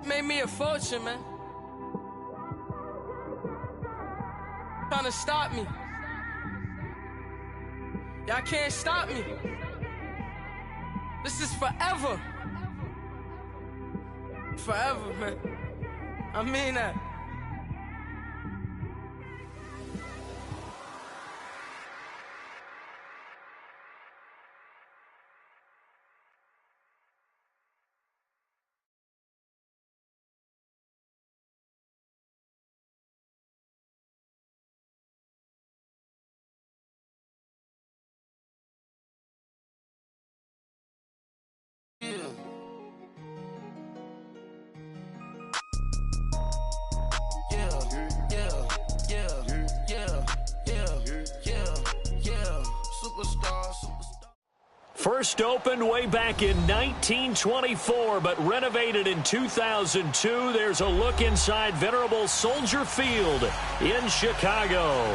Made me a fortune, man. Trying to stop me. Y'all can't stop me. This is forever. Forever, man. I mean that. First opened way back in 1924, but renovated in 2002. There's a look inside venerable Soldier Field in Chicago.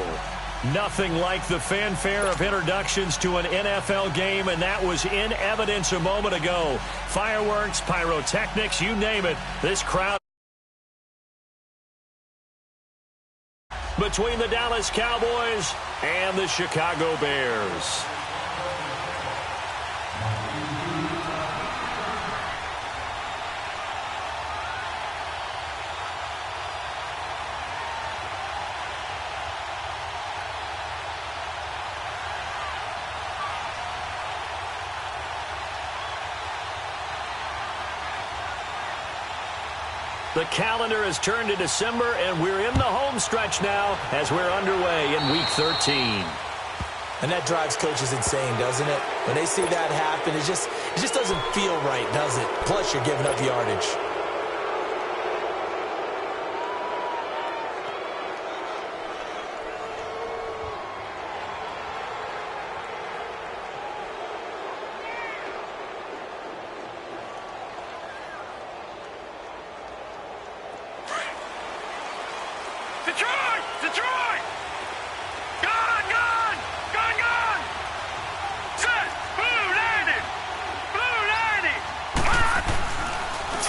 Nothing like the fanfare of introductions to an NFL game, and that was in evidence a moment ago. Fireworks, pyrotechnics, you name it. This crowd between the Dallas Cowboys and the Chicago Bears. The calendar has turned to December, and we're in the home stretch now as we're underway in Week 13. And that drives coaches insane, doesn't it? When they see that happen, it just doesn't feel right, does it? Plus, you're giving up yardage.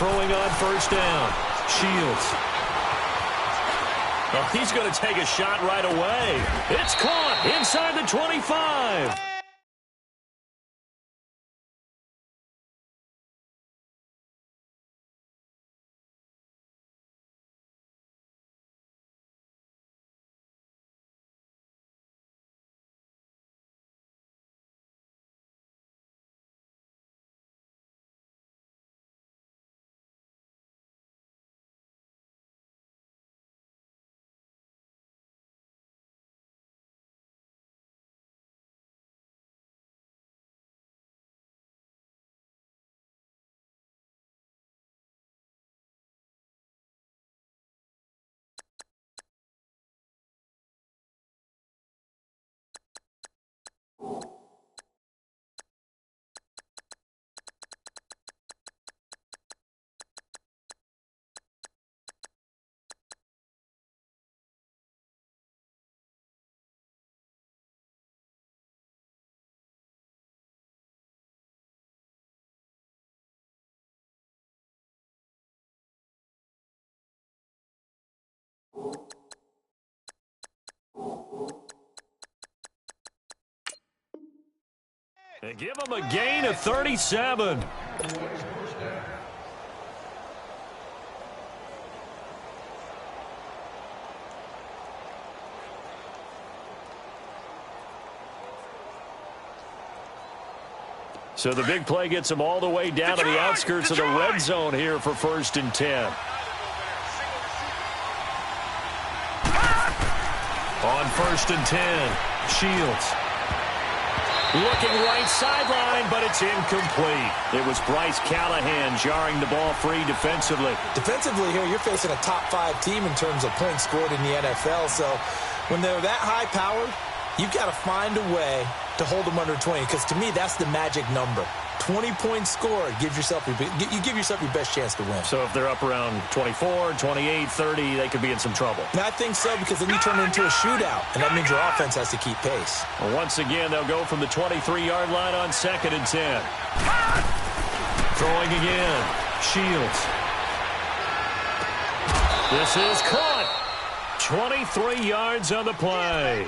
Throwing on first down. Shields. Oh, he's going to take a shot right away. It's caught inside the 25. They give him a gain of 37. So the big play gets him all the way down to the outskirts of the red zone here for 1st and 10. On 1st and 10, Shields. Looking right sideline, but it's incomplete. It was Bryce Callahan jarring the ball free defensively. Defensively here, you're facing a top-5 team in terms of points scored in the NFL. So when they're that high-powered, you've got to find a way to hold them under 20, because to me, that's the magic number. 20 points scored, you give yourself your best chance to win. So if they're up around 24, 28, 30, they could be in some trouble. And I think so, because then you turn it into a shootout, and that means your offense has to keep pace. Well, once again, they'll go from the 23-yard line on 2nd and 10. Throwing again. Shields. This is caught. 23 yards on the play.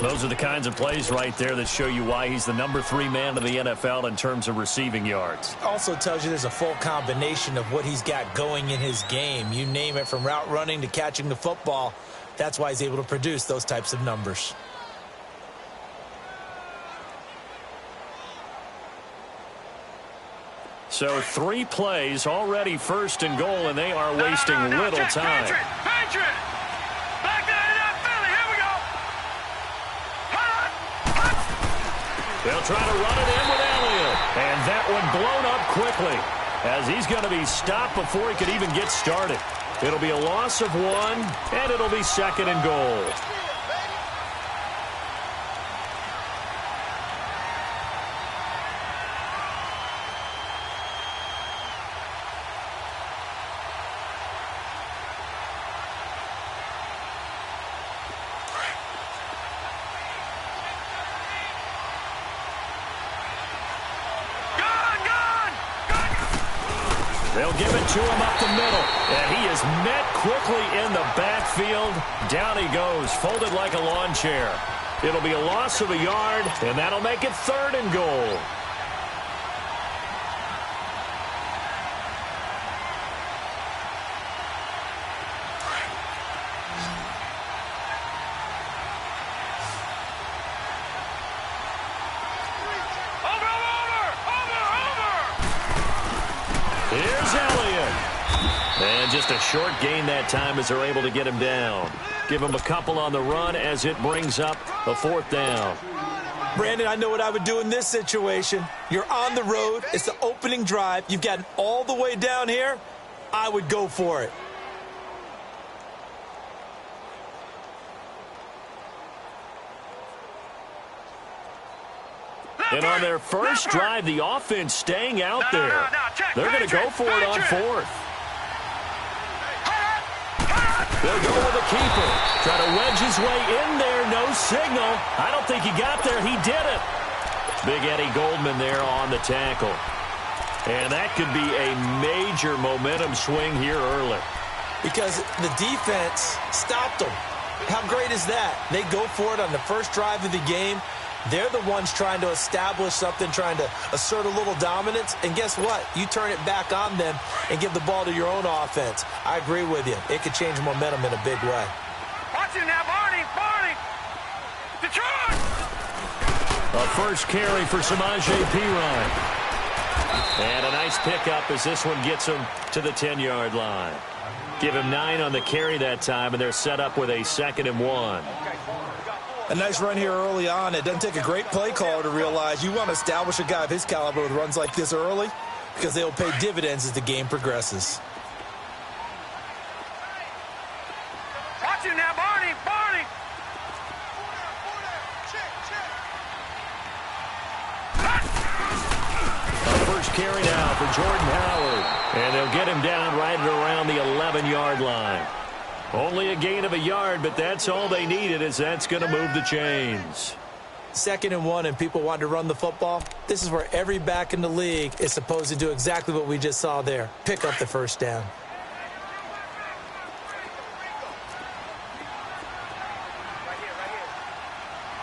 Those are the kinds of plays right there that show you why he's the number 3 man in the NFL in terms of receiving yards. Also tells you there's a full combination of what he's got going in his game. You name it, from route running to catching the football. That's why he's able to produce those types of numbers. So 3 plays, already first and goal, and they are wasting little time. Patriot! Back there in that Philly, here we go! They'll try to run it in with Elliott. And that one blown up quickly, as he's going to be stopped before he could even get started. It'll be a loss of 1, and it'll be second and goal. They'll give it to him up the middle, and he is met quickly in the backfield. Down he goes, folded like a lawn chair. It'll be a loss of a yard, and that'll make it third and goal. Here's Elliott. And just a short gain that time as they're able to get him down. Give him a couple on the run as it brings up a 4th down. Brandon, I know what I would do in this situation. You're on the road. It's the opening drive. You've gotten all the way down here. I would go for it. And on their first drive, the offense staying out there. They're going to go for it on 4th. They'll go with a keeper. Try to wedge his way in there. No signal. I don't think he got there. He did it. Big Eddie Goldman there on the tackle. And that could be a major momentum swing here early. Because the defense stopped them. How great is that? They go for it on the first drive of the game. They're the ones trying to establish something, trying to assert a little dominance. And guess what? You turn it back on them and give the ball to your own offense. I agree with you. It could change momentum in a big way. Watch it now, Barney! Barney! Detroit! A first carry for Samaje Perine. And a nice pickup as this one gets him to the 10-yard line. Give him 9 on the carry that time, and they're set up with a 2nd and 1. A nice run here early on. It doesn't take a great play caller to realize you want to establish a guy of his caliber with runs like this early, because they'll pay dividends as the game progresses. Watch it now, Barney! Barney! A first carry now for Jordan Howard. And they'll get him down right at around the 11-yard line. Only a gain of a yard, but that's all they needed, as that's going to move the chains. 2nd and 1, and people want to run the football. This is where every back in the league is supposed to do exactly what we just saw there. Pick up the first down.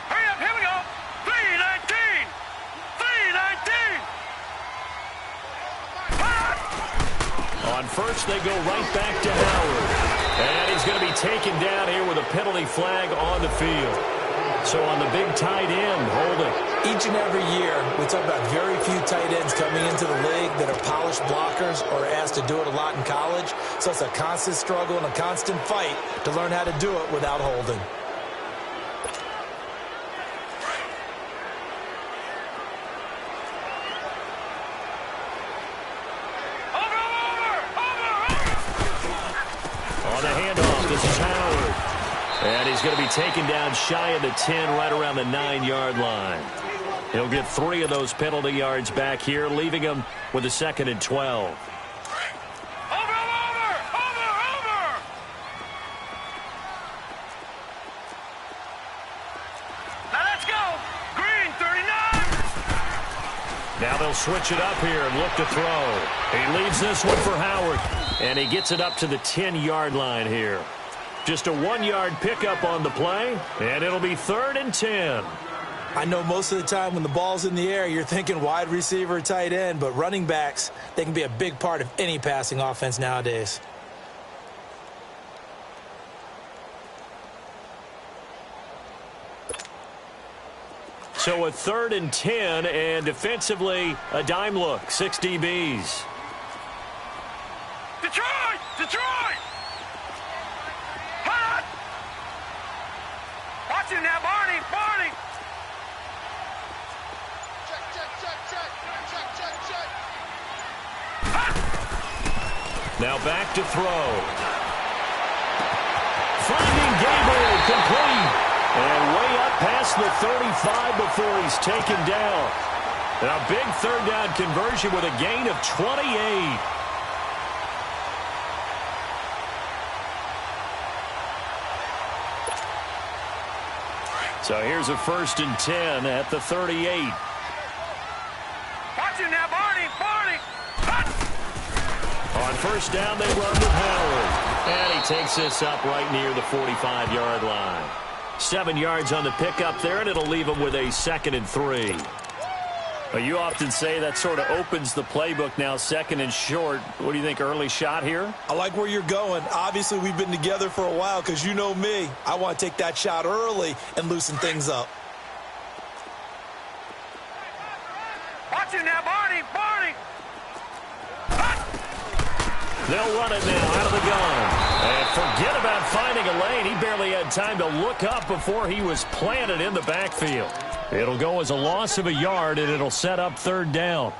Hurry up, here we go! 319! 319! On first, they go right back to Howard. And he's going to be taken down here with a penalty flag on the field. So on the big tight end, holding. Each and every year, we talk about very few tight ends coming into the league that are polished blockers or asked to do it a lot in college. So it's a constant struggle and a constant fight to learn how to do it without holding. On the handoff, this is Howard. And he's going to be taken down shy of the 10, right around the 9-yard line. He'll get 3 of those penalty yards back here, leaving him with a 2nd and 12. Over! Now let's go! Green, 39! Now they'll He'll switch it up here and look to throw. He leaves this one for Howard, and he gets it up to the 10-yard line here. Just a 1-yard pickup on the play, and it'll be 3rd and 10. I know most of the time when the ball's in the air, you're thinking wide receiver, tight end, but running backs, they can be a big part of any passing offense nowadays. So a 3rd and 10, and defensively, a dime look, 6 DBs. Detroit! Detroit! Hot! Watch him now, Barney! Barney! Now back to throw. Finding Gabriel complete. And way up past the 35 before he's taken down. And a big 3rd down conversion with a gain of 28. So here's a 1st and 10 at the 38. Watch him now, Barney! Barney! Hot! On 1st down, they run with Howard. And he takes this up right near the 45-yard line. 7 yards on the pickup there, and it'll leave him with a 2nd and 3. Well, you often say that sort of opens the playbook now, 2nd and short. What do you think, early shot here? I like where you're going. Obviously, we've been together for a while because you know me. I want to take that shot early and loosen things up. Watch him now, Barney! Barney! Hot! They'll run it now out of the gun. And forget about finding a lane. He barely had time to look up before he was planted in the backfield. It'll go as a loss of a yard, and it'll set up 3rd down.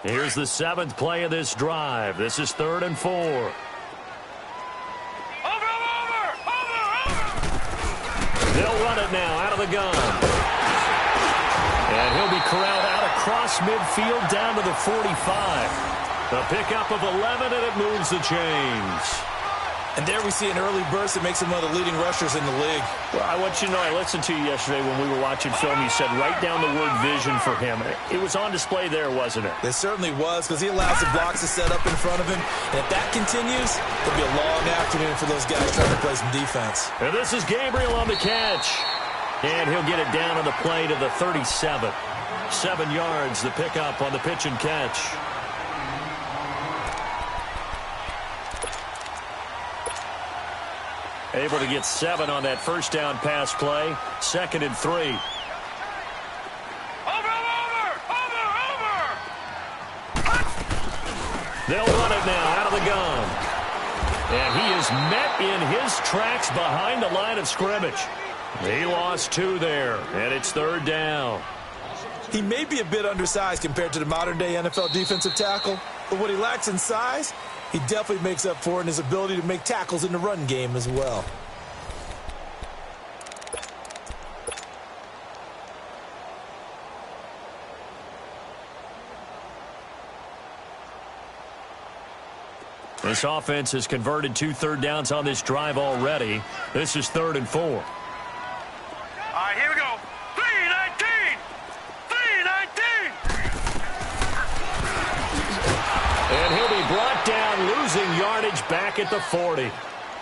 Here's the 7th play of this drive. This is 3rd and 4. Over! They'll run it now out of the gun. And he'll be corralled out across midfield down to the 45. A pickup of 11, and it moves the chains. And there we see an early burst that makes him one of the leading rushers in the league. Well, I want you to know, I listened to you yesterday when we were watching film. You said write down the word vision for him. It was on display there, wasn't it? It certainly was, because he allows the blocks to set up in front of him. And if that continues, it'll be a long afternoon for those guys trying to play some defense. And this is Gabriel on the catch. And he'll get it down on the play to the 37. 7 yards, the pickup on the pitch and catch. Able to get 7 on that 1st down pass play. 2nd and 3. Over! They'll run it now out of the gun. And he is met in his tracks behind the line of scrimmage. He lost 2 there, and it's 3rd down. He may be a bit undersized compared to the modern-day NFL defensive tackle, but what he lacks in size, he definitely makes up for in his ability to make tackles in the run game as well. This offense has converted 2 third downs on this drive already. This is 3rd and 4. All right, here we go. 3-19! 3-19! And he'll be brought down, losing yardage back at the 40.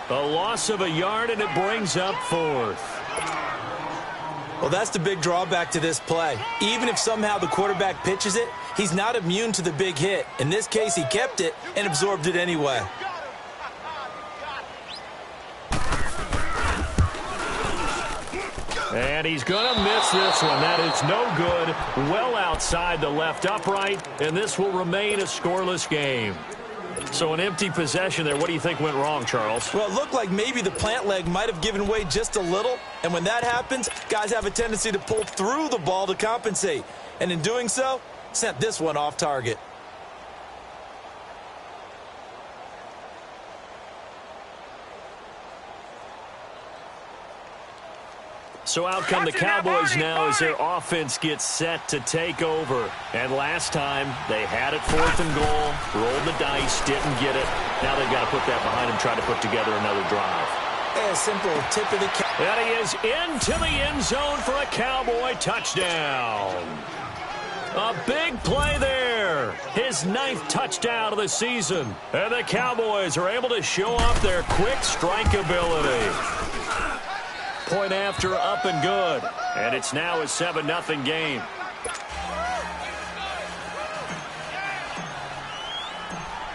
A loss of a yard, and it brings up 4th. Well, that's the big drawback to this play. Even if somehow the quarterback pitches it, he's not immune to the big hit. In this case, he kept it and absorbed it anyway. And he's going to miss this one. That is no good. Well outside the left upright, and this will remain a scoreless game. So an empty possession there. What do you think went wrong, Charles? Well, it looked like maybe the plant leg might have given way just a little. And when that happens, guys have a tendency to pull through the ball to compensate. And in doing so, sent this one off target. So out come the Cowboys now as their offense gets set to take over. And last time, they had it 4th and goal, rolled the dice, didn't get it. Now they've got to put that behind them, try to put together another drive. A simple tip of the cap. And he is into the end zone for a Cowboy touchdown. A big play there. His 9th touchdown of the season. And the Cowboys are able to show off their quick strike ability. Point after, up and good. And it's now a 7-0 game.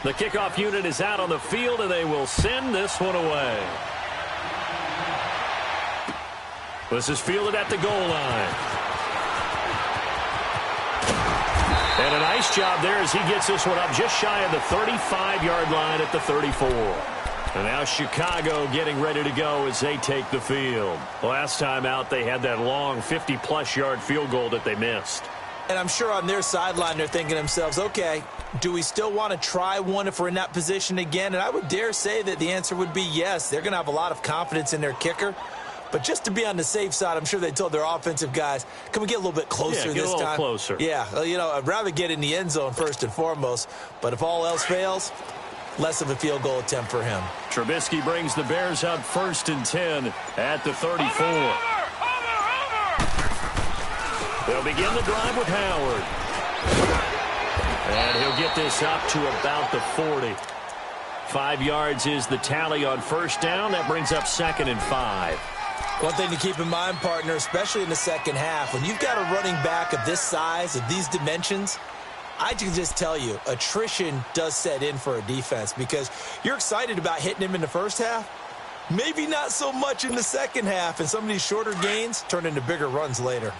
The kickoff unit is out on the field, and they will send this one away. This is fielded at the goal line. And a nice job there as he gets this one up just shy of the 35-yard line at the 34. And now Chicago getting ready to go as they take the field. Last time out, they had that long 50-plus yard field goal that they missed. And I'm sure on their sideline they're thinking to themselves, okay, do we still want to try one if we're in that position again? And I would dare say that the answer would be yes. They're going to have a lot of confidence in their kicker. But just to be on the safe side, I'm sure they told their offensive guys, can we get a little bit closer this time? Get a little closer. Yeah, well, you know, I'd rather get in the end zone first and foremost. But if all else fails, less of a field goal attempt for him. Trubisky brings the Bears up 1st and 10 at the 34. They'll begin the drive with Howard. And he'll get this up to about the 40. 5 yards is the tally on first down. That brings up 2nd and 5. One thing to keep in mind, partner, especially in the second half, when you've got a running back of this size, of these dimensions, I can just tell you, attrition does set in for a defense because you're excited about hitting him in the first half. Maybe not so much in the second half, and some of these shorter gains turn into bigger runs later.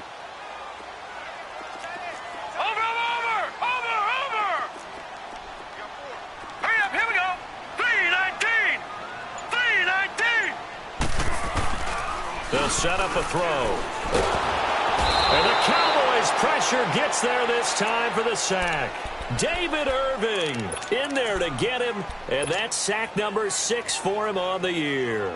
They'll set up a throw. And the Cowboys' pressure gets there this time for the sack. David Irving in there to get him, and that's sack number 6 for him on the year.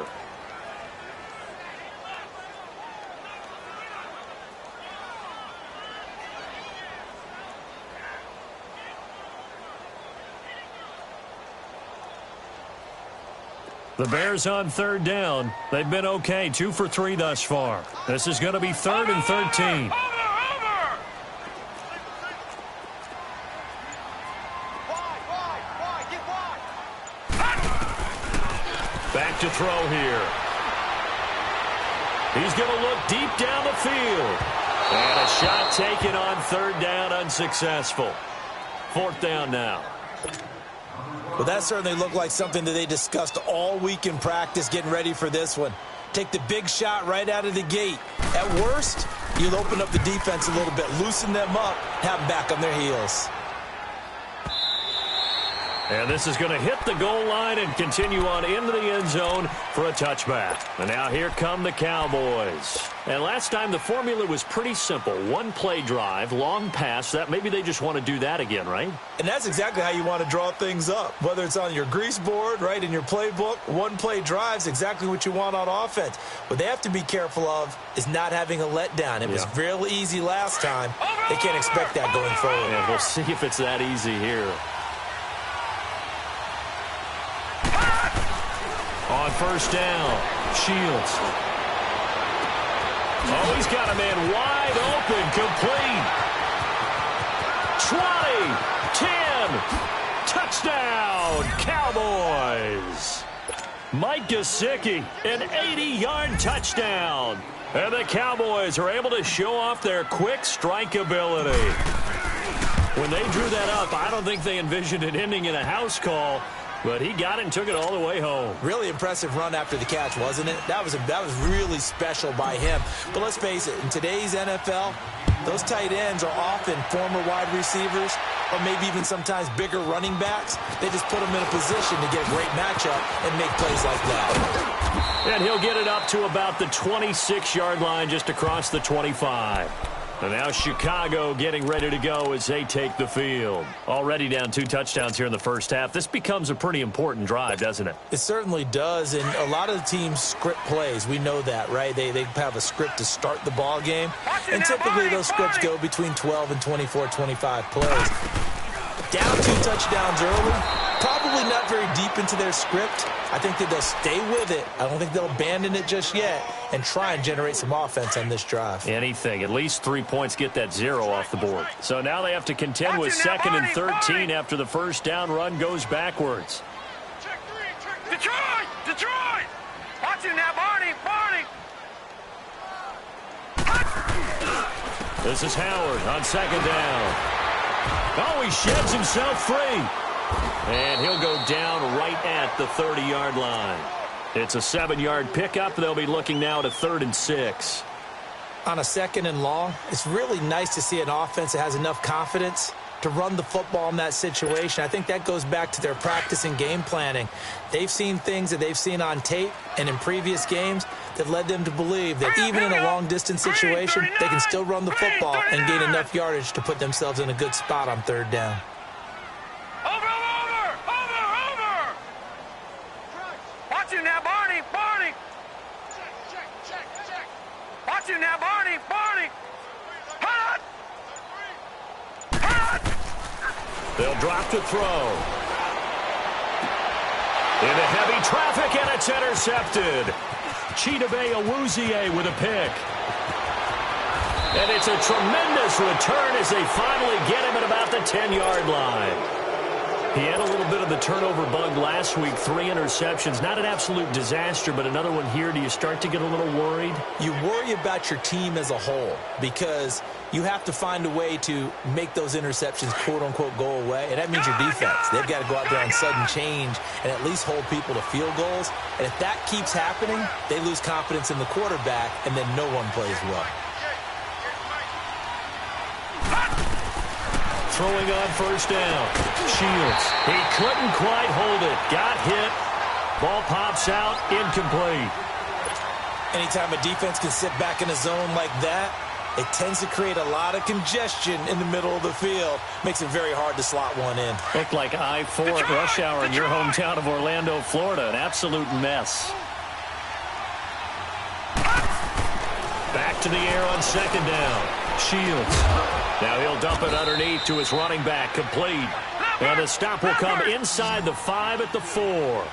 The Bears on 3rd down. They've been okay, 2 for 3 thus far. This is going to be 3rd and 13. Back to throw here. He's going to look deep down the field. And a shot taken on 3rd down, unsuccessful. 4th down now. Well, that certainly looked like something that they discussed all week in practice getting ready for this one. Take the big shot right out of the gate. At worst, you'll open up the defense a little bit, loosen them up, have them back on their heels. And this is going to hit the goal line and continue on into the end zone for a touchback. And now here come the Cowboys. And last time the formula was pretty simple. 1-play drive, long pass. That maybe they just want to do that again, right? And that's exactly how you want to draw things up. Whether it's on your grease board, right, in your playbook, 1-play drive is exactly what you want on offense. What they have to be careful of is not having a letdown. It was real easy last time. They can't expect that going forward. Yeah, we'll see if it's that easy here. On first down, Shields. Oh, he's got a man wide open, complete. 20, 10, touchdown, Cowboys. Mike Gesicki, an 80-yard touchdown. And the Cowboys are able to show off their quick strike ability. When they drew that up, I don't think they envisioned it ending in a house call. But he got it and took it all the way home. Really impressive run after the catch, wasn't it? That was really special by him. But let's face it, in today's NFL, those tight ends are often former wide receivers or maybe even sometimes bigger running backs. They just put them in a position to get a great matchup and make plays like that. And he'll get it up to about the 26-yard line just across the 25. And now Chicago getting ready to go as they take the field. Already down 2 touchdowns here in the first half. This becomes a pretty important drive, doesn't it? It certainly does, and a lot of the teams script plays. We know that, right? They have a script to start the ball game, and typically those scripts go between 12 and 24, 25 plays. Down 2 touchdowns early, Probably not very deep into their script. I think that they'll stay with it. I don't think they'll abandon it just yet and try and generate some offense on this drive. Anything. At least 3 points get that 0 off the board. So now they have to contend with 2nd and 13 after the first down run goes backwards. Detroit! Detroit! Watch him now, Barney! Barney! This is Howard on 2nd down. Oh, he sheds himself free. And he'll go down right at the 30-yard line. It's a 7-yard pickup. They'll be looking now to 3rd and 6. On a 2nd and long, it's really nice to see an offense that has enough confidence to run the football in that situation. I think that goes back to their practice and game planning. They've seen things that they've seen on tape and in previous games that led them to believe that even in a long-distance situation, they can still run the football and gain enough yardage to put themselves in a good spot on 3rd down. Watch him now, Barney! Barney! Watch him now, Barney! Barney! Hot! Hot! They'll drop to throw. Into heavy traffic, and it's intercepted. Chidobe Awuzie with a pick. And it's a tremendous return as they finally get him at about the 10-yard line. He had a little bit of the turnover bug last week, 3 interceptions. Not an absolute disaster, but another one here. Do you start to get a little worried? You worry about your team as a whole because you have to find a way to make those interceptions, quote-unquote, go away, and that means your defense. They've got to go out there on sudden change and at least hold people to field goals. And if that keeps happening, they lose confidence in the quarterback, and then no one plays well. Throwing on 1st down. Shields. He couldn't quite hold it. Got hit. Ball pops out. Incomplete. Anytime a defense can sit back in a zone like that, it tends to create a lot of congestion in the middle of the field. Makes it very hard to slot one in. Looked like I-4 at rush hour in your hometown of Orlando, Florida. An absolute mess. Back to the air on 2nd down. Shields. Now he'll dump it underneath to his running back, complete. And the stop will come inside the 5 at the 4.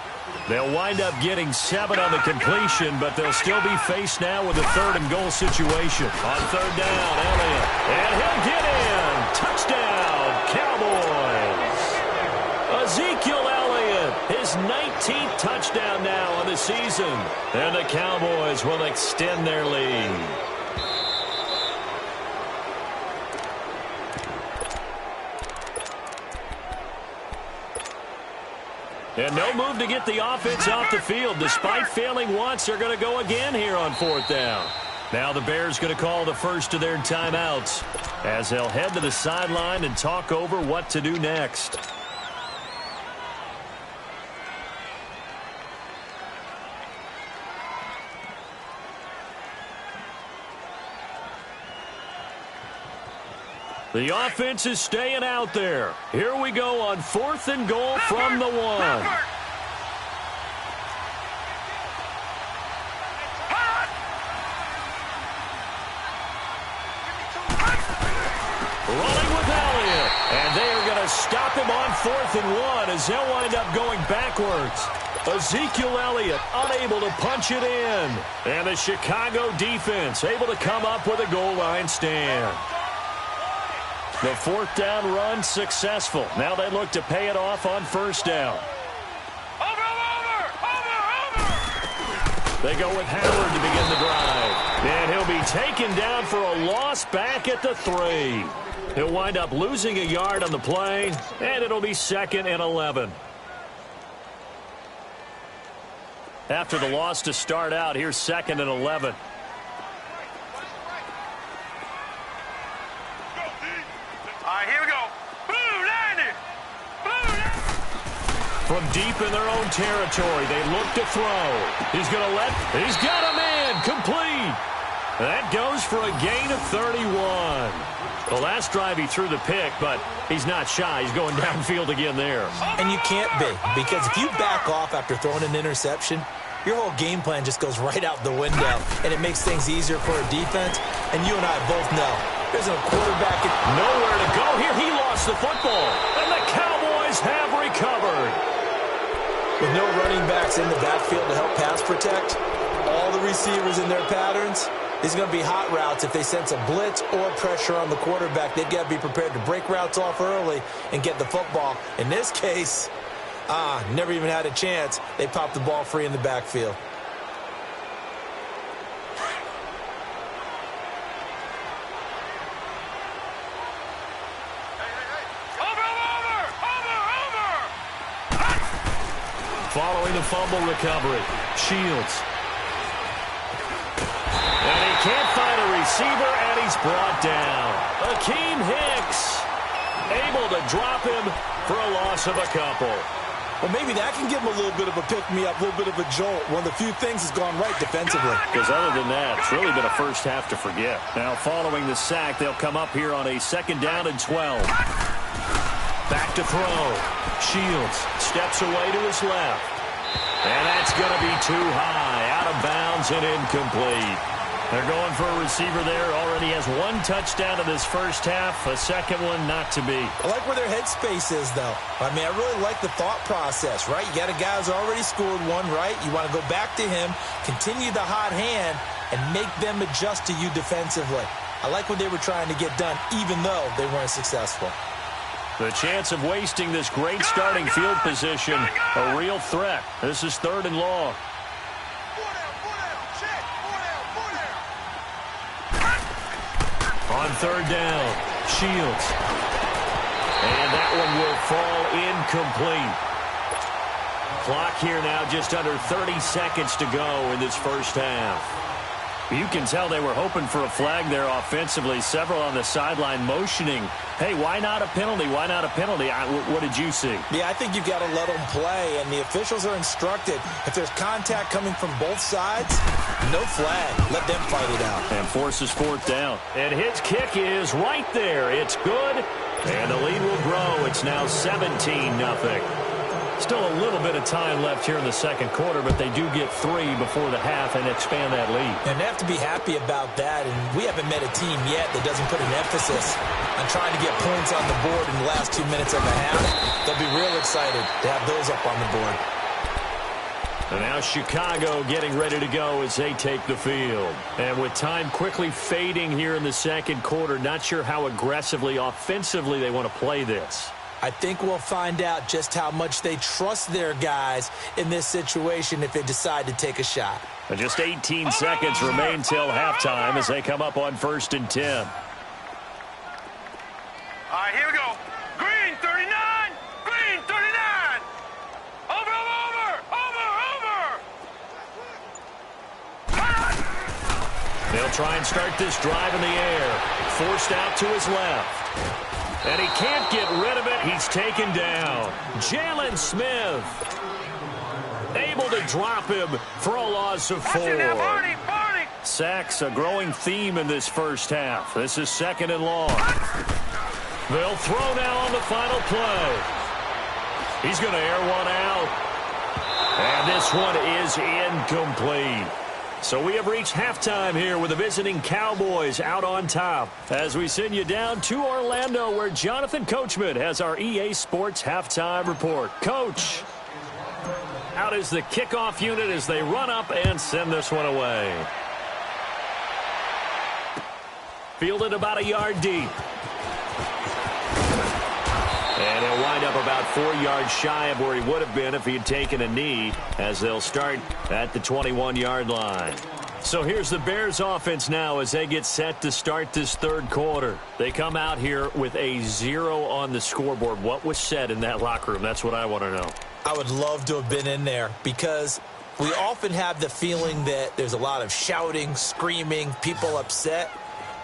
They'll wind up getting 7 on the completion, but they'll still be faced now with a 3rd and goal situation. On 3rd down, Elliott. And he'll get in. Touchdown, Cowboys. Ezekiel Elliott, his 19th touchdown now on the season. And the Cowboys will extend their lead. And no move to get the offense off the field. Despite failing once, they're going to go again here on 4th down. Now the Bears going to call the first of their timeouts as they'll head to the sideline and talk over what to do next. The offense is staying out there. Here we go on 4th and goal from the 1. Running with Elliott. And they are going to stop him on 4th and 1 as they'll wind up going backwards. Ezekiel Elliott unable to punch it in. And the Chicago defense able to come up with a goal line stand. The 4th down run successful. Now they look to pay it off on 1st down. Over! They go with Howard to begin the drive. And he'll be taken down for a loss back at the 3. He'll wind up losing a yard on the play, and it'll be 2nd and 11. After the loss to start out, here's 2nd and 11. Here we go. Blue landed. From deep in their own territory, they look to throw. He's got a man, complete. That goes for a gain of 31. The last drive he threw the pick, but he's not shy. He's going downfield again there. And you can't be, because if you back off after throwing an interception, your whole game plan just goes right out the window, and it makes things easier for a defense. And you and I both know there's no quarterback. Nowhere to go here. He lost the football, and the Cowboys Cowboys have recovered. With no running backs in the backfield to help pass protect, all the receivers in their patterns, these are going to be hot routes. If they sense a blitz or pressure on the quarterback, they've got to be prepared to break routes off early and get the football. In this case, never even had a chance. They popped the ball free in the backfield. Following the fumble recovery, Shields. And he can't find a receiver, and he's brought down. Akeem Hicks able to drop him for a loss of a couple. Well, maybe that can give him a little bit of a pick-me-up, a little bit of a jolt. One of the few things has gone right defensively. Because other than that, it's really been a first half to forget. Now, following the sack, they'll come up here on a 2nd down and 12. Back to throw. Shields steps away to his left. And that's going to be too high. Out of bounds and incomplete. They're going for a receiver there. Already has 1 touchdown in this first half. A second one not to be. I like where their headspace is, though. I mean, I really like the thought process, right? You got a guy who's already scored one, right? You want to go back to him, continue the hot hand, and make them adjust to you defensively. I like what they were trying to get done, even though they weren't successful. The chance of wasting this great starting field position, a real threat. This is 3rd and long. On 3rd down, Shields. And that one will fall incomplete. Clock here now just under 30 seconds to go in this first half. You can tell they were hoping for a flag there offensively. Several on the sideline motioning, hey, why not a penalty? Why not a penalty? What did you see? Yeah, I think you've got to let them play, and the officials are instructed. If there's contact coming from both sides, no flag. Let them fight it out. And forces 4th down. And his kick is right there. It's good, and the lead will grow. It's now 17-0. Still a little bit of time left here in the second quarter, but they do get 3 before the half and expand that lead. And they have to be happy about that, and we haven't met a team yet that doesn't put an emphasis on trying to get points on the board in the last 2 minutes of the half. They'll be real excited to have those up on the board. And now Chicago getting ready to go as they take the field. And with time quickly fading here in the second quarter, not sure how aggressively, offensively they want to play this. I think we'll find out just how much they trust their guys in this situation if they decide to take a shot. And just 18 seconds remain till halftime as they come up on 1st and 10. All right, here we go. Green 39. Green 39. Over. They'll try and start this drive in the air. Forced out to his left. And he can't get rid of it. He's taken down. Jalen Smith able to drop him for a loss of 4. Sacks a growing theme in this first half. This is 2nd and long. They'll throw now on the final play. He's going to air one out. And this one is incomplete. So we have reached halftime here with the visiting Cowboys out on top as we send you down to Orlando where Jonathan Coachman has our EA Sports halftime report. Coach, out is the kickoff unit as they run up and send this one away. Fielded about a yard deep. And he'll wind up about 4 yards shy of where he would have been if he had taken a knee as they'll start at the 21-yard line. So here's the Bears offense now as they get set to start this third quarter. They come out here with a 0 on the scoreboard. What was said in that locker room? That's what I want to know. I would love to have been in there because we often have the feeling that there's a lot of shouting, screaming, people upset.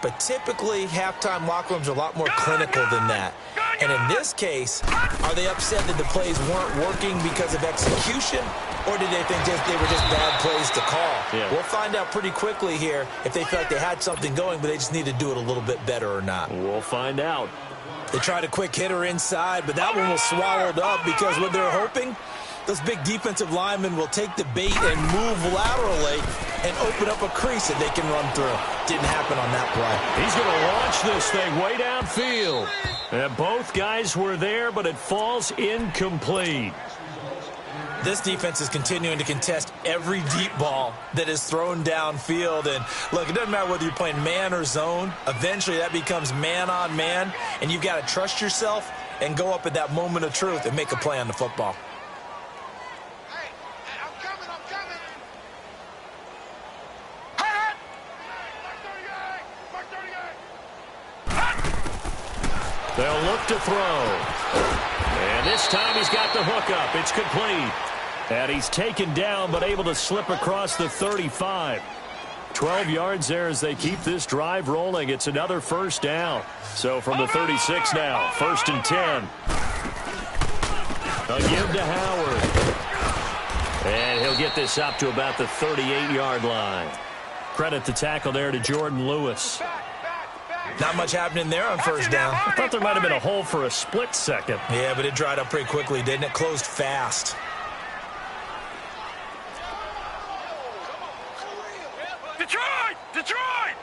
But typically, halftime locker rooms are a lot more clinical than that. And in this case, are they upset that the plays weren't working because of execution? Or did they think they were just bad plays to call? Yeah. We'll find out pretty quickly here if they feel like they had something going, but they just need to do it a little bit better or not. We'll find out. They tried a quick hitter inside, but that one was swallowed up because what they're hoping, those big defensive linemen will take the bait and move laterally. and open up a crease that they can run through. Didn't happen on that play. He's going to launch this thing way downfield. And both guys were there, but it falls incomplete. This defense is continuing to contest every deep ball that is thrown downfield. And look, it doesn't matter whether you're playing man or zone. Eventually that becomes man on man, and you've got to trust yourself and go up at that moment of truth and make a play on the football. Hey, I'm coming. They'll look to throw. And this time he's got the hook up. It's complete. And he's taken down but able to slip across the 35. 12 yards there as they keep this drive rolling. It's another first down. So from the 36 now, 1st and 10. A give to Howard. And he'll get this up to about the 38-yard line. Credit the tackle there to Jordan Lewis. Not much happening there on first down. I thought there might have been a hole for a split second. Yeah, but it dried up pretty quickly, didn't it? Closed fast. Detroit!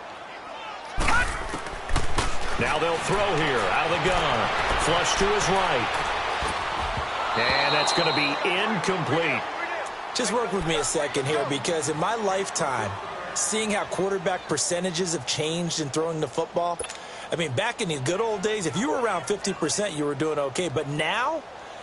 Now they'll throw here out of the gun. Flush to his right. And that's going to be incomplete. Just work with me a second here, because in my lifetime, seeing how quarterback percentages have changed in throwing the football, I mean, back in the good old days, if you were around 50%, you were doing okay. But now,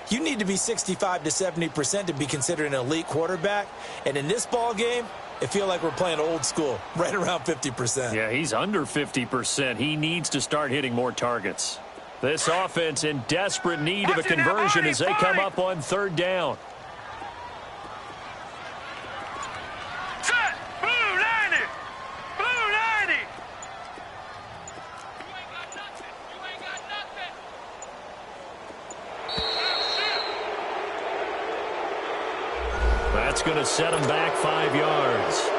you need to be 65 to 70% to be considered an elite quarterback. And in this ball game, it feels like we're playing old school, right around 50%. Yeah, he's under 50%. He needs to start hitting more targets. This offense in desperate need of a conversion as they come up on 3rd down. Set! Blue 90! Blue 90! You ain't got nothing! That's going to set him back 5 yards.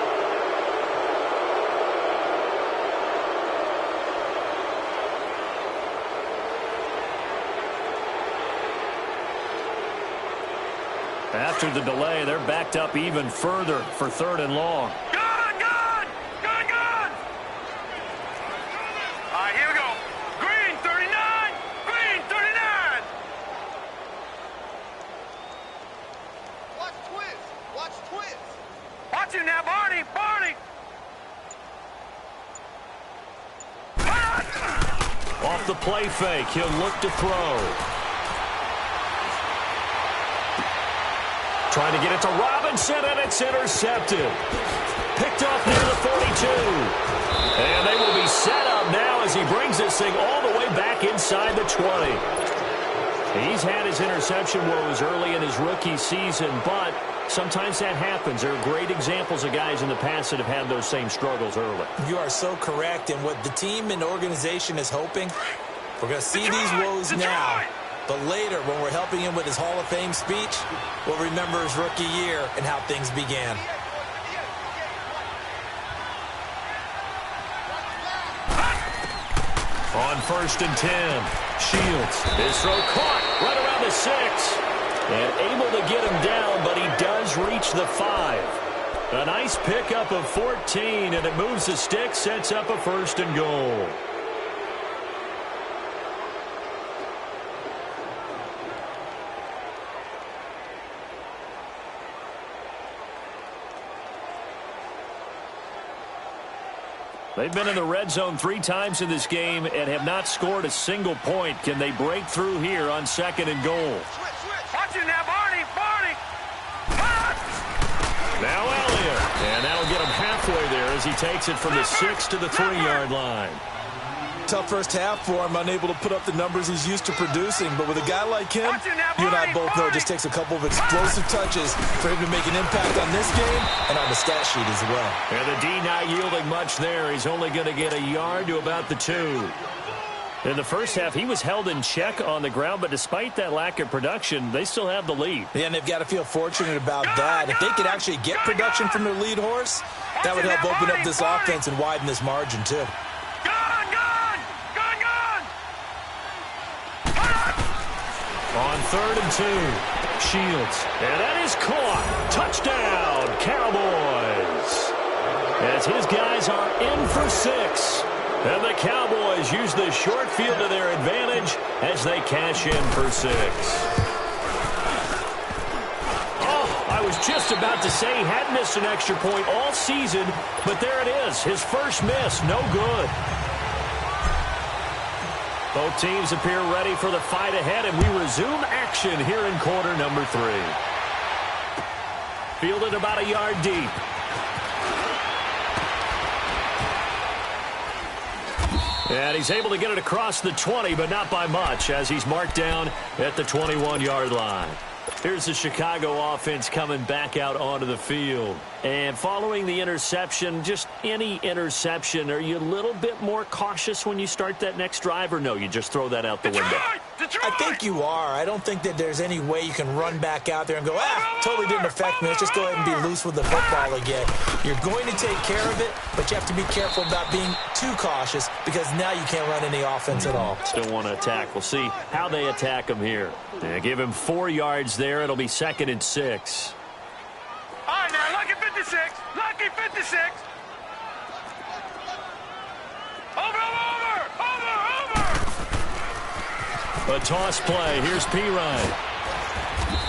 After the delay, they're backed up even further for 3rd and long. Gun! All right, here we go. Green 39! Green 39! Watch twist! Watch him now, Barney! Off the play fake, he'll look to throw. Trying to get it to Robinson, and it's intercepted. Picked off near the 42. And they will be set up now as he brings this thing all the way back inside the 20. He's had his interception woes early in his rookie season, but sometimes that happens. There are great examples of guys in the past that have had those same struggles early. You are so correct. And what the team and organization is hoping, we're going to see these woes now. But later, when we're helping him with his Hall of Fame speech, we'll remember his rookie year and how things began. On 1st and 10, Shields. His throw caught right around the 6. And able to get him down, but he does reach the 5. A nice pickup of 14, and it moves the stick, sets up a 1st and goal. They've been in the red zone 3 times in this game and have not scored a single point. Can they break through here on 2nd and goal? Watch it now, Barney! Now Elliott. And that'll get him halfway there as he takes it from the 6 to the 3-yard line. Tough first half for him, unable to put up the numbers he's used to producing. But with a guy like him, you and I both know it just takes a couple of explosive touches for him to make an impact on this game and on the stat sheet as well. And the D not yielding much there. He's only going to get a yard to about the 2. In the first half, he was held in check on the ground, but despite that lack of production, they still have the lead. Yeah, and they've got to feel fortunate about that. If they could actually get production from their lead horse, that would help open up this offense and widen this margin, too. On 3rd and 2, Shields. And that is caught. Touchdown, Cowboys. as his guys are in for 6. And the Cowboys use the short field to their advantage as they cash in for 6. Oh, I was just about to say he had missed an extra point all season, but there it is. His first miss, no good. Both teams appear ready for the fight ahead, and we resume action here in quarter number 3. Fielded about a yard deep. And he's able to get it across the 20, but not by much, as he's marked down at the 21-yard line. Here's the Chicago offense coming back out onto the field. And following the interception, just any interception, are you a little bit more cautious when you start that next drive, or no, you just throw that out the window? I think you are. I don't think that there's any way you can run back out there and go, totally didn't affect me. Let's just go ahead and be loose with the football again. You're going to take care of it, but you have to be careful about being too cautious because now you can't run any offense at all. Still want to attack. We'll see how they attack him here. They give him 4 yards there. It'll be 2nd and 6. All right, now, lucky 56. Lucky 56. Over. A toss play. Here's Pirine.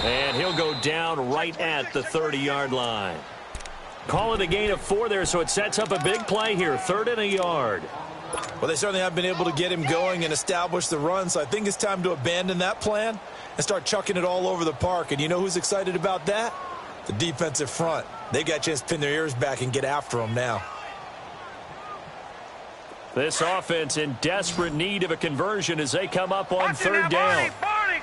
And he'll go down right at the 30-yard line. Call it a gain of 4 there, so it sets up a big play here. 3rd and a yard. Well, they certainly have been able to get him going and establish the run, so I think it's time to abandon that plan and start chucking it all over the park. And you know who's excited about that? The defensive front. They got a chance to pin their ears back and get after him now. This offense in desperate need of a conversion as they come up on 3rd down. Barney.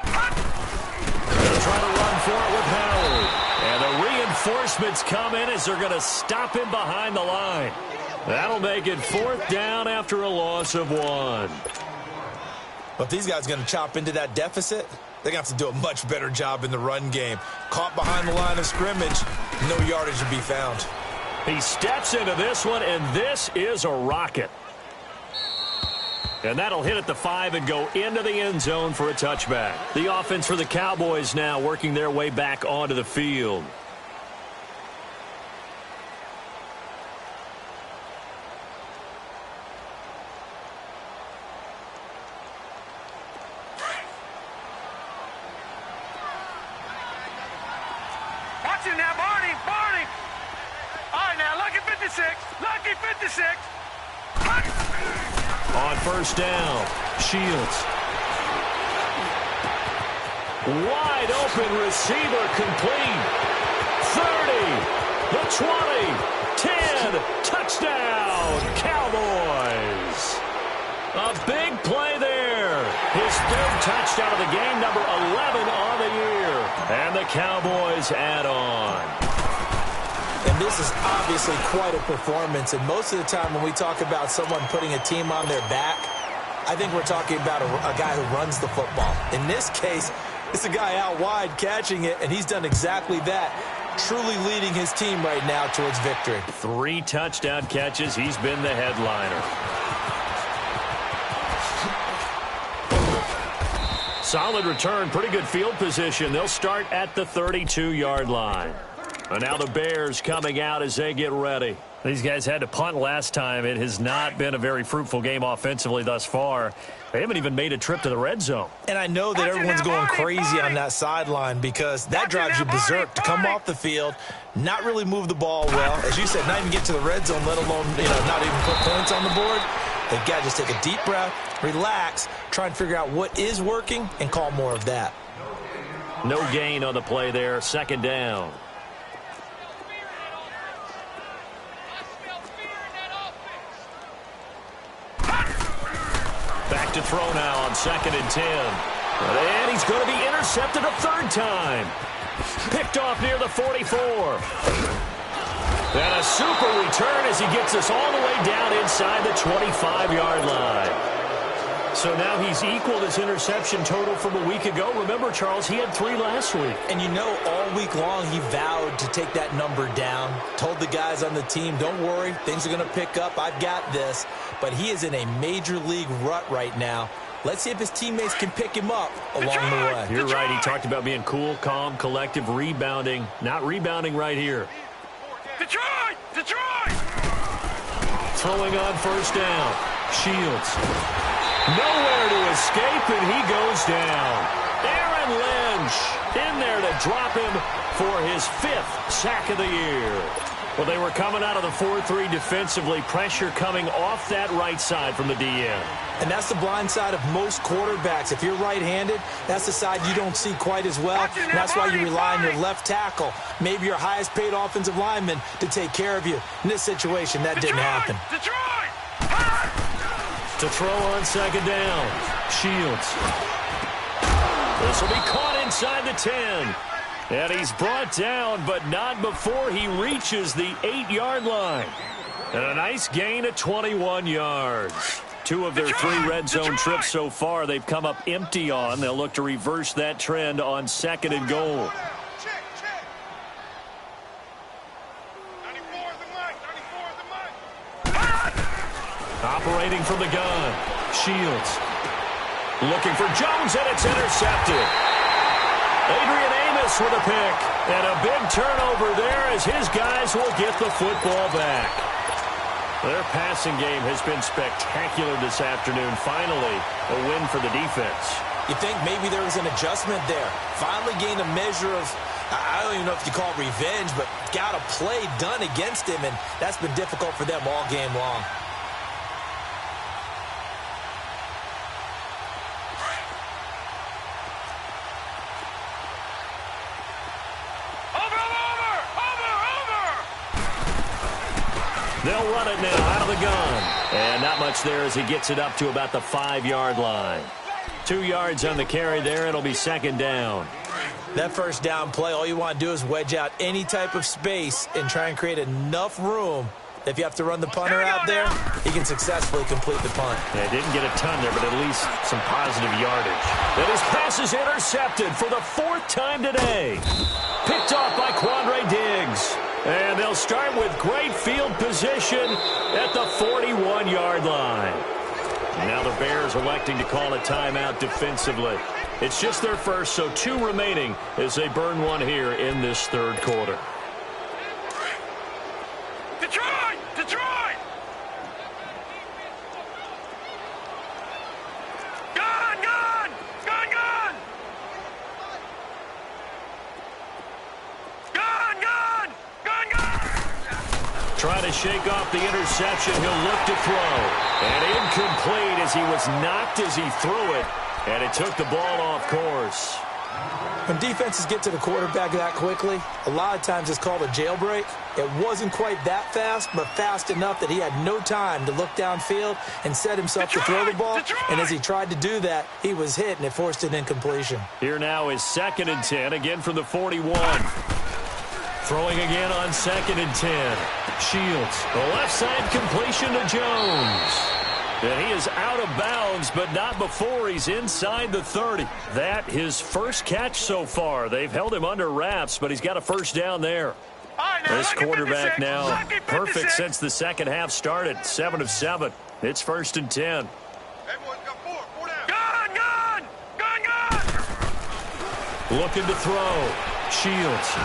They'll try to run for it with Howard. And the reinforcements come in as they're going to stop him behind the line. That'll make it 4th down after a loss of 1. But if these guys are going to chop into that deficit, they're going to have to do a much better job in the run game. Caught behind the line of scrimmage, no yardage to be found. He steps into this one, and this is a rocket. And that'll hit at the 5 and go into the end zone for a touchback. The offense for the Cowboys now working their way back onto the field. Watch him now, Barney. All right, now, lucky 56. Lucky 56. On 1st down, Shields. Wide open receiver complete. 30, the 20, 10, touchdown, Cowboys. A big play there. His 3rd touchdown of the game, number 11 on the year. And the Cowboys add on. And this is obviously quite a performance. And most of the time when we talk about someone putting a team on their back, I think we're talking about a guy who runs the football. In this case, it's a guy out wide catching it, and he's done exactly that, truly leading his team right now towards victory. 3 touchdown catches. He's been the headliner. Solid return, pretty good field position. They'll start at the 32-yard line. And now the Bears coming out as they get ready. These guys had to punt last time. It has not been a very fruitful game offensively thus far. They haven't even made a trip to the red zone. And I know that everyone's going crazy on that sideline because that drives you berserk to come off the field, not really move the ball well. As you said, not even get to the red zone, let alone, not even put points on the board. They've got to just take a deep breath, relax, try and figure out what is working, and call more of that. No gain on the play there. 2nd down. Back to throw now on 2nd and 10. And he's going to be intercepted a 3rd time. Picked off near the 44. And a super return as he gets us all the way down inside the 25-yard line. So now he's equaled his interception total from a week ago. Remember, Charles, he had 3 last week. And all week long he vowed to take that number down. Told the guys on the team, don't worry, things are going to pick up. I've got this. But he is in a major league rut right now Let's see if his teammates can pick him up along the way. You're right. He talked about being cool, calm, collective, rebounding. Not rebounding right here. Detroit! Detroit! Throwing on first down. Shields. Nowhere to escape, and he goes down. Aaron Lynch in there to drop him for his 5th sack of the year. Well, they were coming out of the 4-3 defensively. Pressure coming off that right side from the DN. And that's the blind side of most quarterbacks. If you're right-handed, that's the side you don't see quite as well. And that's why you rely on your left tackle, maybe your highest-paid offensive lineman, to take care of you. In this situation, that didn't happen. Detroit! To throw on second down. Shields. This will be caught inside the 10. And he's brought down, but not before he reaches the 8-yard line. And a nice gain of 21 yards. 2 of their 3 red zone trips so far they've come up empty on. They'll look to reverse that trend on 2nd and goal. Operating from the gun. Shields. Looking for Jones, and it's intercepted. Adrian Amos with a pick. And a big turnover there as his guys will get the football back. Their passing game has been spectacular this afternoon. Finally, a win for the defense. You think maybe there was an adjustment there. Finally gained a measure of, I don't even know if you call it revenge, but got a play done against him, and that's been difficult for them all game long. They'll run it now out of the gun. And not much there as he gets it up to about the 5-yard line. 2 yards on the carry there. It'll be 2nd down. That first down play, all you want to do is wedge out any type of space and try and create enough room. If you have to run the punter out there, he can successfully complete the punt. They didn't get a ton there, but at least some positive yardage. And his pass is intercepted for the 4th time today. Picked off by Quandre Diggs. And they'll start with great field position at the 41-yard line. Now the Bears electing to call a timeout defensively. It's just their first, so 2 remaining as they burn one here in this 3rd quarter. Detroit! Detroit! Gun! Gun! Gun! Gun! Gun! Gun! Gun! Gun! Trying to shake off the interception. He'll look to throw. And incomplete as he was knocked as he threw it. And it took the ball off course. When defenses get to the quarterback that quickly, a lot of times it's called a jailbreak. It wasn't quite that fast, but fast enough that he had no time to look downfield and set himself to throw the ball. And as he tried to do that, he was hit, and it forced an incompletion. Here now is 2nd and 10, again from the 41. Throwing again on 2nd and 10. Shields, the left side completion to Jones. And he is out of bounds, but not before he's inside the 30. That his first catch so far. They've held him under wraps, but he's got a first down there. This quarterback now perfect since the second half started. 7 of 7. It's 1st and 10. Gun! Gun! Gun! Gun! Looking to throw. Shields.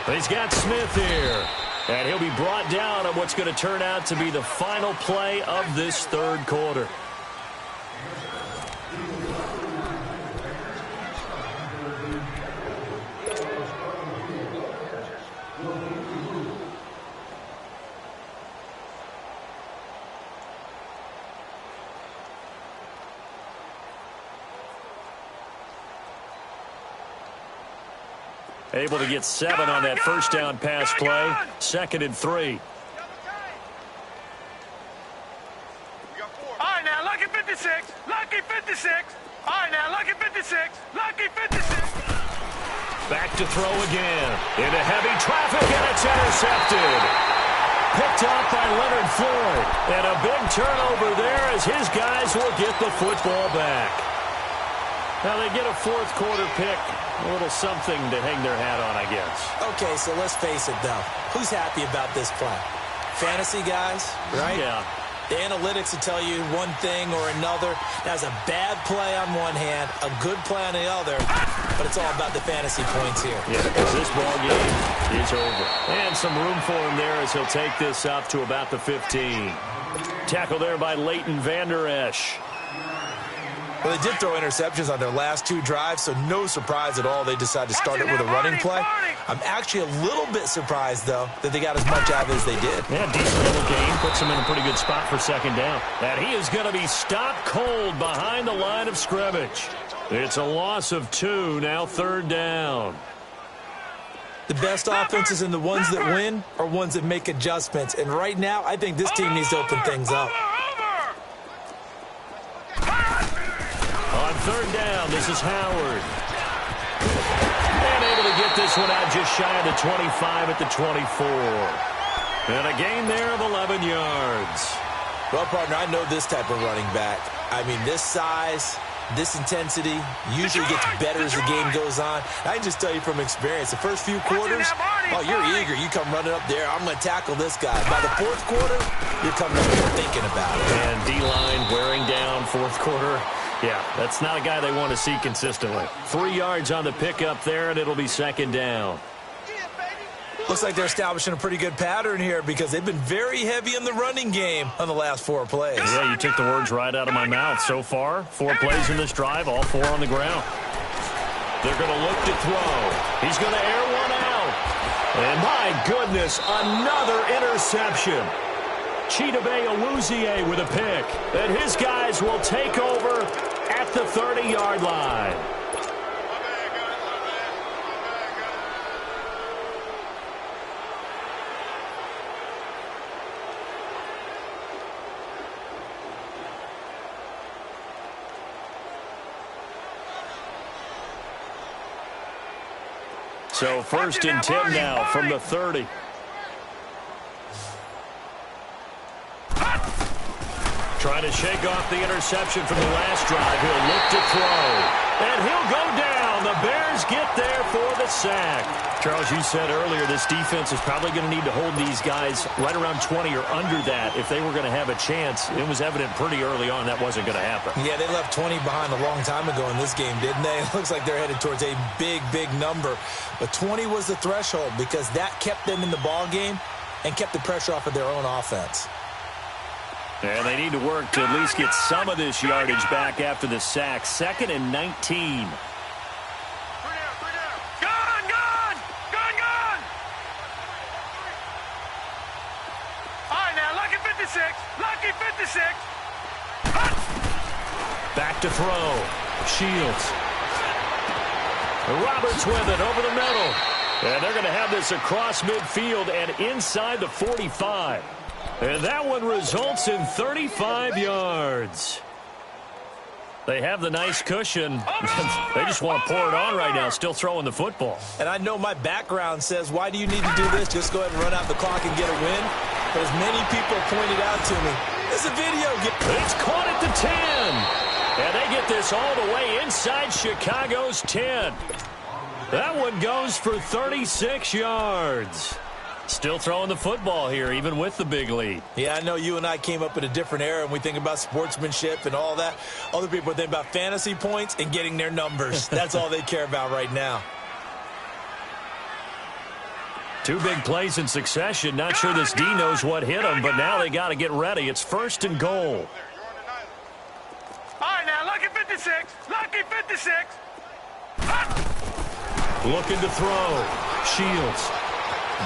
He's got Smith here. And he'll be brought down on what's going to turn out to be the final play of this 3rd quarter. Able to get 7 on that first down pass play. 2nd and 3. All right, now, lucky 56. Lucky 56. All right, now, lucky 56. Lucky 56. Back to throw again. Into heavy traffic, and it's intercepted. Picked off by Leonard Floyd. And a big turnover there as his guys will get the football back. Now they get a 4th quarter pick. A little something to hang their hat on, I guess. Okay, so let's face it, though. Who's happy about this play? Fantasy guys, right? Yeah. The analytics will tell you one thing or another. That's a bad play on one hand, a good play on the other, but it's all about the fantasy points here. Yeah, because this ball game is over. And some room for him there as he'll take this up to about the 15. Tackle there by Leighton Vander Esch. Well, they did throw interceptions on their last 2 drives, so no surprise at all they decided to start it with a running play. I'm actually a little bit surprised, though, that they got as much out of it as they did. Yeah, decent little gain. Puts him in a pretty good spot for second down. And he is going to be stopped cold behind the line of scrimmage. It's a loss of 2, now third down. The best offenses and the ones that win are ones that make adjustments. And right now, I think this team needs to open things up. On third down, this is Howard. And able to get this one out just shy of the 25 at the 24. And a gain there of 11 yards. Well, partner, I know this type of running back. I mean, this size, this intensity usually gets better as the game goes on. I can just tell you from experience, the first few quarters, oh, you're eager. You come running up there, I'm going to tackle this guy. By the fourth quarter, you're coming up here thinking about it. And D-line wearing down fourth quarter. Yeah, that's not a guy they want to see consistently. 3 yards on the pickup there, and it'll be second down. Looks like they're establishing a pretty good pattern here because they've been very heavy in the running game on the last 4 plays. Yeah, you took the words right out of my mouth. So far, 4 plays in this drive, all 4 on the ground. They're going to look to throw. He's going to air one out. And my goodness, another interception. Chidobe Awuzie with a pick. And his guys will take over at the 30-yard line. So first and 10 now from the 30. Trying to shake off the interception from the last drive. He'll look to throw. And he'll go down. The Bears get there for the sack. Charles, you said earlier this defense is probably going to need to hold these guys right around 20 or under that if they were going to have a chance. It was evident pretty early on that wasn't going to happen. Yeah, they left 20 behind a long time ago in this game, didn't they? It looks like they're headed towards a big, big number. But 20 was the threshold because that kept them in the ball game and kept the pressure off of their own offense. And they need to work to at least get some of this yardage back after the sack. 2nd and 19. Lucky 56. Back to throw. Shields. Roberts with it over the middle. And they're going to have this across midfield and inside the 45. And that one results in 35 yards. They have the nice cushion. They just want to pour it on right now, still throwing the football. And I know my background says, why do you need to do this? Just go ahead and run out the clock and get a win. But as many people pointed out to me, it's a video game. It's caught at the 10. And they get this all the way inside Chicago's 10. That one goes for 36 yards. Still throwing the football here, even with the big lead. Yeah, I know you and I came up in a different era, and we think about sportsmanship and all that. Other people think about fantasy points and getting their numbers. That's all they care about right now. 2 big plays in succession. Not sure this D knows what hit them, but now they got to get ready. It's 1st and goal. All right, now, lucky 56. Lucky 56. Looking to throw. Shields.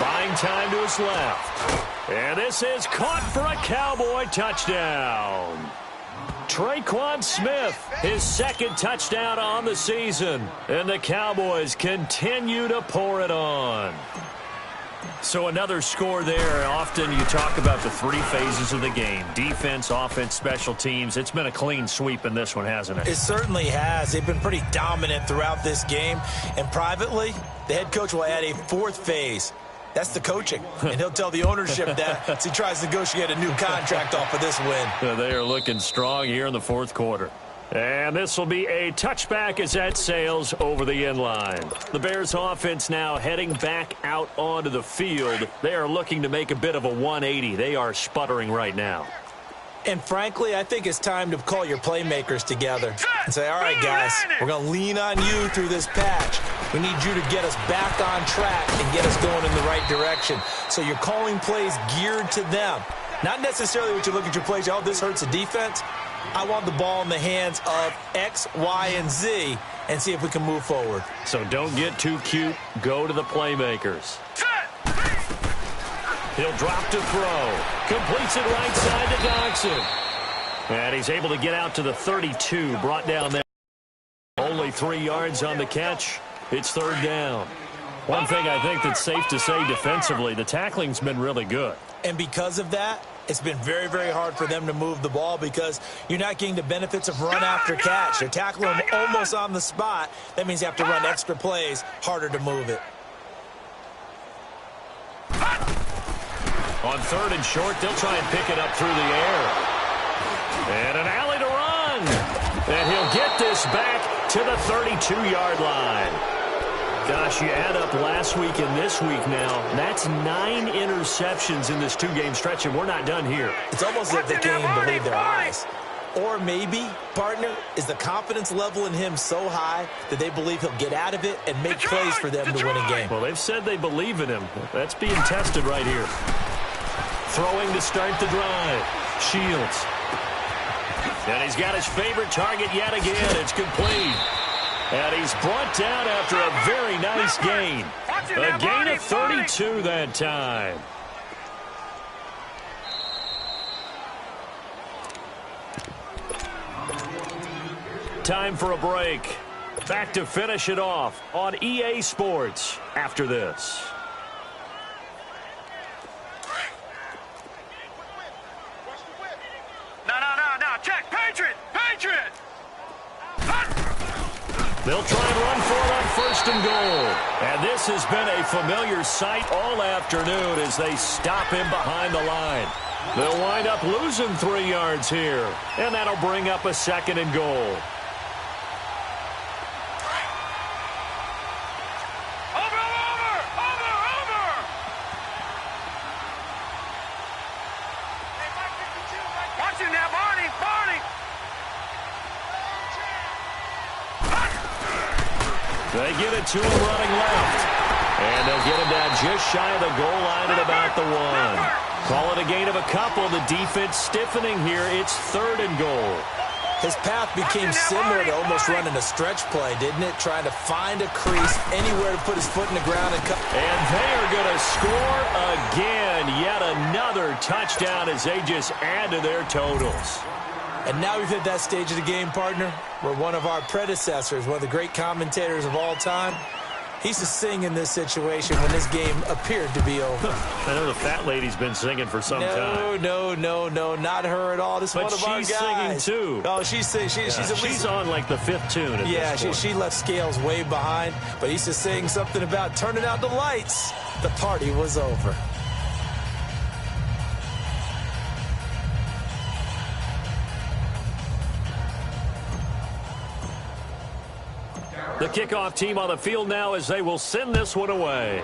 Buying time to his left. And this is caught for a Cowboy touchdown. Traquan Smith, his 2nd touchdown on the season. And the Cowboys continue to pour it on. So another score there. Often you talk about the 3 phases of the game. Defense, offense, special teams. It's been a clean sweep in this one, hasn't it? It certainly has. They've been pretty dominant throughout this game. And privately, the head coach will add a 4th phase. That's the coaching. And he'll tell the ownership that as he tries to negotiate a new contract off of this win. They are looking strong here in the 4th quarter. And this will be a touchback as that sails over the end line. The Bears offense now heading back out onto the field. They are looking to make a bit of a 180. They are sputtering right now. And frankly, I think it's time to call your playmakers together and say, all right, guys, we're going to lean on you through this patch. We need you to get us back on track and get us going in the right direction. So you're calling plays geared to them. Not necessarily what you look at your plays, oh, this hurts the defense. I want the ball in the hands of X, Y, and Z and see if we can move forward. So don't get too cute. Go to the playmakers. He'll drop to throw. Completes it right side to Dodson. And he's able to get out to the 32. Brought down there. Only 3 yards on the catch. It's third down. One thing I think that's safe to say defensively, the tackling's been really good. And because of that, it's been very, very hard for them to move the ball because you're not getting the benefits of run after catch. They're tackling them almost on the spot. That means you have to run extra plays, harder to move it. On third and short, they'll try and pick it up through the air. And an alley to run. And he'll get this back to the 32-yard line. Gosh, you add up last week and this week now, that's 9 interceptions in this 2-game stretch, and we're not done here. It's almost as if they can't even believe their eyes. Or maybe, partner, is the confidence level in him so high that they believe he'll get out of it and make plays for them to win a game. Well, they've said they believe in him. That's being tested right here. Throwing to start the drive. Shields. And he's got his favorite target yet again. It's complete. And he's brought down after a very nice gain. A gain of 32 that time. Time for a break. Back to finish it off on EA Sports after this. No. Check. Patriot. They'll try and run for it on first and goal. And this has been a familiar sight all afternoon as they stop him behind the line. They'll wind up losing 3 yards here. And that'll bring up a second and goal. Watch him now, Barney. They get it to him running left. And they'll get him down just shy of the goal line at about the 1. Call it a gain of a couple. The defense stiffening here. It's third and goal. His path became similar to almost running a stretch play, didn't it? Trying to find a crease, anywhere to put his foot in the ground and cut. And they are going to score again. Yet another touchdown as they just add to their totals. And now we've hit that stage of the game, partner, where one of our predecessors, one of the great commentators of all time, he used to sing in this situation when this game appeared to be over. I know the fat lady's been singing for some time. No, not her at all. This is one of our guys. But she's singing, too. Oh, she's at least on, like, the 5th tune at this point. she left Scales way behind, but he used to sing something about turning out the lights. The party was over. The kickoff team on the field now as they will send this one away.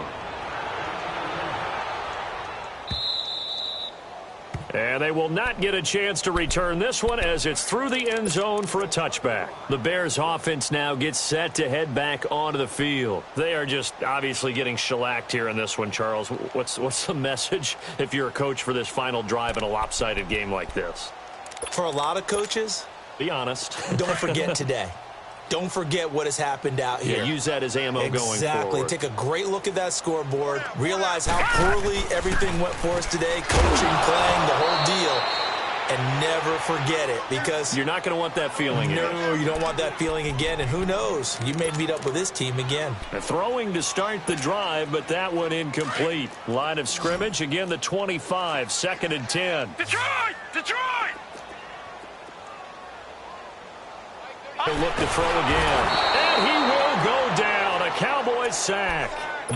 And they will not get a chance to return this one as it's through the end zone for a touchback. The Bears offense now gets set to head back onto the field. They are just obviously getting shellacked here in this one, Charles. What's the message if you're a coach for this final drive in a lopsided game like this? For a lot of coaches, be honest. Don't forget today. Don't forget what has happened out here. Yeah, use that as ammo going forward. Exactly. Take a great look at that scoreboard. Realize how poorly everything went for us today. Coaching, playing, the whole deal. And never forget it because... You're not going to want that feeling again. No, you don't want that feeling again. And who knows? You may meet up with this team again. Throwing to start the drive, but that one incomplete. Line of scrimmage, again the 25, 2nd and 10. Detroit! He'll look to throw again. And he will go down. A Cowboys sack.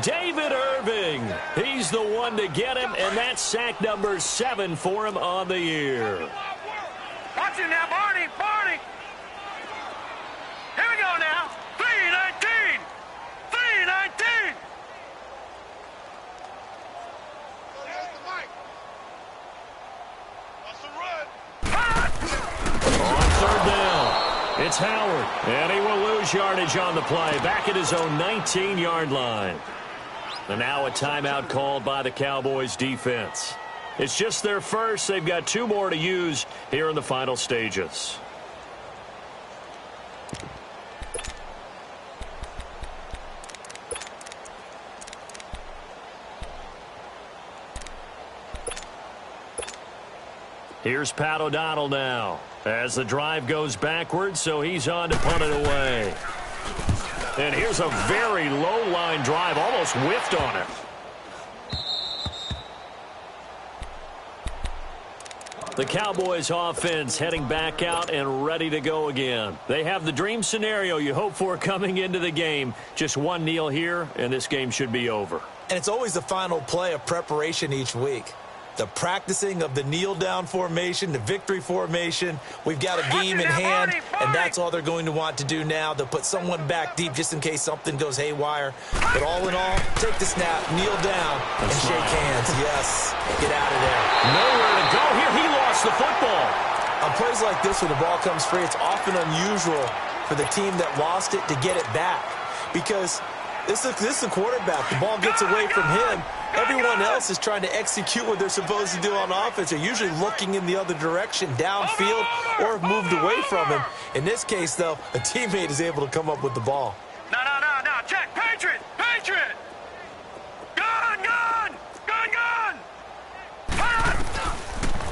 David Irving. He's the one to get him, and that's sack number 7 for him on the year. Watch him now, Barney. Here we go now. 3-19. That's the run. It's Howard, and he will lose yardage on the play, back at his own 19-yard line. And now a timeout called by the Cowboys defense. It's just their first. They've got 2 more to use here in the final stages. Here's Pat O'Donnell now as the drive goes backwards, so he's on to punt it away. And here's a very low-line drive, almost whiffed on it. The Cowboys offense heading back out and ready to go again. They have the dream scenario you hope for coming into the game. Just one kneel here, and this game should be over. And it's always the final play of preparation each week. The practicing of the kneel-down formation, the victory formation. We've got a game in hand, and that's all they're going to want to do now. They'll put someone back deep just in case something goes haywire. But all in all, take the snap, kneel down, and shake hands. Yes, get out of there. Nowhere to go here. He lost the football. On plays like this, when the ball comes free, it's often unusual for the team that lost it to get it back. Because this is the quarterback. The ball gets away from him. Everyone else is trying to execute what they're supposed to do on offense. They're usually looking in the other direction, downfield, or have moved away from him. In this case, though, a teammate is able to come up with the ball. No. Check. Patriot. Gun.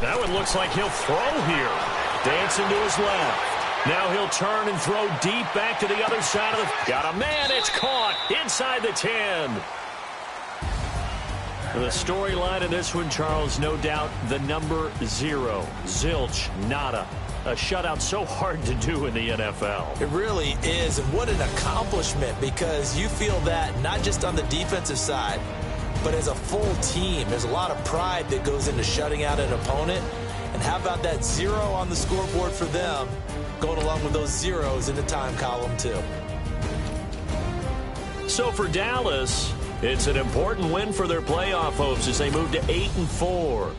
That one looks like he'll throw here. Dancing to his left. Now he'll turn and throw deep back to the other side of the... Got a man. It's caught inside the 10. The storyline in this one, Charles, no doubt the number 0. Zilch, nada. A shutout so hard to do in the NFL. It really is, and what an accomplishment, because you feel that not just on the defensive side, but as a full team. There's a lot of pride that goes into shutting out an opponent. And how about that 0 on the scoreboard for them, going along with those zeros in the time column, too. So for Dallas, it's an important win for their playoff hopes as they move to 8-4.